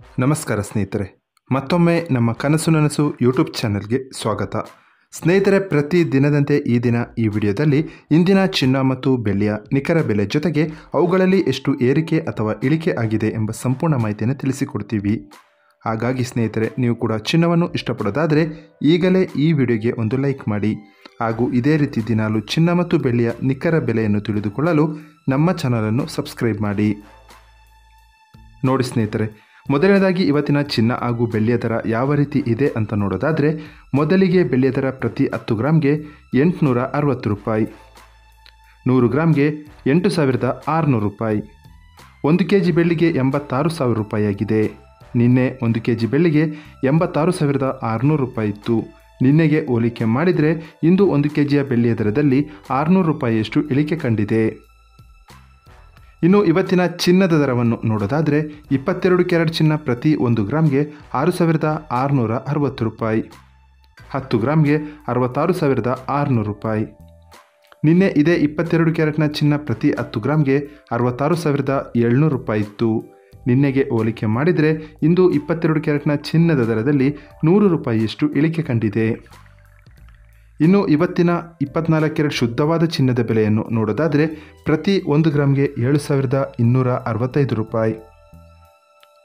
ನಮಸ್ಕಾರ ಸ್ನೇಹಿತರೆ, ಮತ್ತೊಮ್ಮೆ ನಮ್ಮ ಕನಸು ನನಸು ಯೂಟ್ಯೂಬ್ ಚಾನೆಲ್ಗೆ ಸ್ವಾಗತ. ಸ್ನೇಹಿತರೆ, ಪ್ರತಿ ದಿನದಂತೆ ಈ ದಿನ ಈ ವಿಡಿಯೋದಲ್ಲಿ ಇಂದಿನ ಚಿನ್ನ ಮತ್ತು ಬೆಳ್ಳಿಯ ನಿಖರ ಬೆಲೆ ಜೊತೆಗೆ ಅವುಗಳಲ್ಲಿ ಎಷ್ಟು ಏರಿಕೆ ಅಥವಾ ಇಳಿಕೆ ಆಗಿದೆ ಎಂಬ ಸಂಪೂರ್ಣ ಮಾಹಿತಿಯನ್ನು ತಿಳಿಸಿಕೊಡ್ತೀವಿ. ಹಾಗಾಗಿ ಸ್ನೇಹಿತರೆ, ನೀವು ಕೂಡ ಚಿನ್ನವನ್ನು ಇಷ್ಟಪಡೋದಾದರೆ ಈಗಲೇ ಈ ವಿಡಿಯೋಗೆ ಒಂದು ಲೈಕ್ ಮಾಡಿ. ಹಾಗೂ ಇದೇ ರೀತಿ ದಿನಾಲು ಚಿನ್ನ ಮತ್ತು ಬೆಳ್ಳಿಯ ನಿಖರ ಬೆಲೆಯನ್ನು ತಿಳಿದುಕೊಳ್ಳಲು ನಮ್ಮ ಚಾನಲನ್ನು ಸಬ್ಸ್ಕ್ರೈಬ್ ಮಾಡಿ. ನೋಡಿ ಸ್ನೇಹಿತರೆ, ಮೊದಲನೇದಾಗಿ ಇವತ್ತಿನ ಚಿನ್ನ ಹಾಗೂ ಬೆಳ್ಳಿಯ ದರ ಯಾವ ರೀತಿ ಇದೆ ಅಂತ ನೋಡೋದಾದರೆ, ಮೊದಲಿಗೆ ಬೆಳ್ಳಿಯ ದರ ಪ್ರತಿ 10 ಗ್ರಾಮ್ಗೆ 860 ರೂಪಾಯಿ, 100 ಗ್ರಾಮ್ಗೆ 8600 ರೂಪಾಯಿ, 1 kg ಬೆಳ್ಳಿಗೆ 86,000 ರೂಪಾಯಿ ಆಗಿದೆ. ನಿನ್ನೆ 1 kg ಬೆಳ್ಳಿಗೆ 86,600 ರೂಪಾಯಿ ಇತ್ತು. ನಿನ್ನೆಗೆ ಹೋಲಿಕೆ ಮಾಡಿದರೆ ಇಂದು 1 kgಯ ಬೆಳ್ಳಿಯ ದರದಲ್ಲಿ 600 ರೂಪಾಯಿಯಷ್ಟು ಇಳಿಕೆ ಕಂಡಿದೆ. ಇನ್ನು ಇವತ್ತಿನ ಚಿನ್ನದ ದರವನ್ನು ನೋಡೋದಾದರೆ, 22 ಕ್ಯಾರೆಟ್ ಚಿನ್ನ ಪ್ರತಿ 1 ಗ್ರಾಮ್ಗೆ 6,660 ರೂಪಾಯಿ, 10 ಗ್ರಾಮ್ಗೆ 66,600 ರೂಪಾಯಿ. ನಿನ್ನೆ ಇದೇ 22 ಕ್ಯಾರೆಟ್ನ ಚಿನ್ನ ಪ್ರತಿ 10 ಗ್ರಾಮ್ಗೆ 66,700 ರೂಪಾಯಿ ಇತ್ತು. ನಿನ್ನೆಗೆ ಹೋಲಿಕೆ ಮಾಡಿದರೆ ಇಂದು 22 ಕ್ಯಾರೆಟ್ನ ಚಿನ್ನದ ದರದಲ್ಲಿ 100 ರೂಪಾಯಿಯಷ್ಟು ಇಳಿಕೆ ಕಂಡಿದೆ. ಇನ್ನು ಇವತ್ತಿನ 24 ಕ್ಯಾರೆಟ್ ಶುದ್ಧವಾದ ಚಿನ್ನದ ಬೆಲೆಯನ್ನು ನೋಡೋದಾದರೆ, ಪ್ರತಿ 1 ಗ್ರಾಮ್ಗೆ 7,265 ರೂಪಾಯಿ,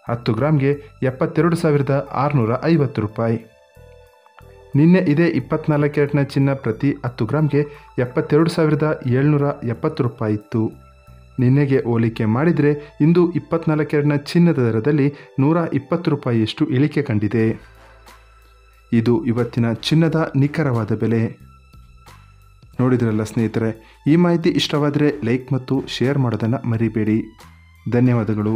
10 ಗ್ರಾಮ್ಗೆ 72,650 ರೂಪಾಯಿ. ನಿನ್ನೆ ಇದೇ 24 ಕ್ಯಾರೆಟ್ನ ಚಿನ್ನ ಪ್ರತಿ 10 ಗ್ರಾಮ್ಗೆ 72,770 ರೂಪಾಯಿ ಇತ್ತು. ನಿನ್ನೆಗೆ ಹೋಲಿಕೆ ಮಾಡಿದರೆ ಇಂದು 24 ಕ್ಯಾರೆಟ್ನ ಚಿನ್ನದ ದರದಲ್ಲಿ 120 ರೂಪಾಯಿಯಷ್ಟು ಇಳಿಕೆ ಕಂಡಿದೆ. ಇದು ಇವತ್ತಿನ ಚಿನ್ನದ ನಿಖರವಾದ ಬೆಲೆ. ನೋಡಿದ್ರಲ್ಲ ಸ್ನೇಹಿತರೆ, ಈ ಮಾಹಿತಿ ಇಷ್ಟವಾದರೆ ಲೈಕ್ ಮತ್ತು ಶೇರ್ ಮಾಡೋದನ್ನು ಮರಿಬೇಡಿ. ಧನ್ಯವಾದಗಳು.